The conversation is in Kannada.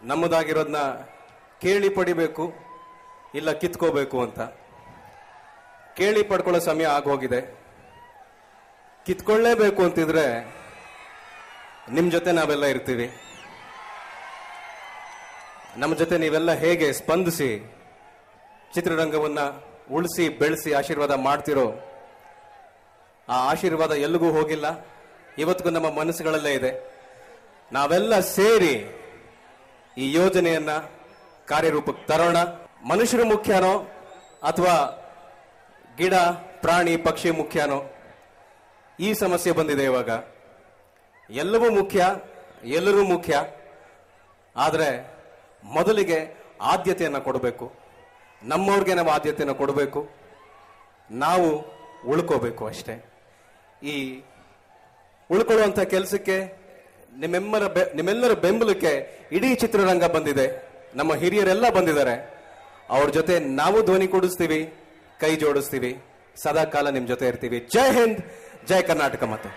ನಮ್ಮದಾಗಿರೋದನ್ನ ಕೇಳಿ ಪಡಿಬೇಕು ಇಲ್ಲ ಕಿತ್ಕೋಬೇಕು ಅಂತ. ಕೇಳಿ ಪಡ್ಕೊಳ್ಳೋ ಸಮಯ ಆಗೋಗಿದೆ. ಕಿತ್ಕೊಳ್ಳೇಬೇಕು ಅಂತಿದ್ರೆ ನಿಮ್ ಜೊತೆ ನಾವೆಲ್ಲ ಇರ್ತೀವಿ. ನಮ್ಮ ಜೊತೆ ನೀವೆಲ್ಲ ಹೇಗೆ ಸ್ಪಂದಿಸಿ ಚಿತ್ರರಂಗವನ್ನ ಉಳಿಸಿ ಬೆಳೆಸಿ ಆಶೀರ್ವಾದ ಮಾಡ್ತಿರೋ ಆ ಆಶೀರ್ವಾದ ಎಲ್ಲಿಗೂ ಹೋಗಿಲ್ಲ, ಇವತ್ತಿಗೂ ನಮ್ಮ ಮನಸ್ಸುಗಳಲ್ಲೇ ಇದೆ. ನಾವೆಲ್ಲ ಸೇರಿ ಈ ಯೋಜನೆಯನ್ನ ಕಾರ್ಯರೂಪಕ್ಕೆ ತರೋಣ. ಮನುಷ್ಯರು ಮುಖ್ಯನೋ ಅಥವಾ ಗಿಡ ಪ್ರಾಣಿ ಪಕ್ಷಿ ಮುಖ್ಯನೋ, ಈ ಸಮಸ್ಯೆ ಬಂದಿದೆ ಇವಾಗ. ಎಲ್ಲವೂ ಮುಖ್ಯ, ಎಲ್ಲರೂ ಮುಖ್ಯ. ಆದರೆ ಮೊದಲಿಗೆ ಆದ್ಯತೆಯನ್ನು ಕೊಡಬೇಕು. ನಮ್ಮವ್ರಿಗೆ ನಾವು ಆದ್ಯತೆಯನ್ನು ಕೊಡಬೇಕು. ನಾವು ಉಳ್ಕೋಬೇಕು ಅಷ್ಟೇ. ಈ ಉಳ್ಕೊಳ್ಳುವಂಥ ಕೆಲಸಕ್ಕೆ ನಿಮ್ಮೆಲ್ಲರ ಬೆಂಬಲಕ್ಕೆ ಇಡೀ ಚಿತ್ರರಂಗ ಬಂದಿದೆ. ನಮ್ಮ ಹಿರಿಯರೆಲ್ಲ ಬಂದಿದ್ದಾರೆ. ಅವ್ರ ಜೊತೆ ನಾವು ಧ್ವನಿ ಕೊಡಿಸ್ತೀವಿ, ಕೈ ಜೋಡಿಸ್ತೀವಿ, ಸದಾ ಕಾಲ ನಿಮ್ ಜೊತೆ ಇರ್ತೀವಿ. ಜೈ ಹಿಂದ್, ಜೈ ಕರ್ನಾಟಕ. ಮತ್ತೆ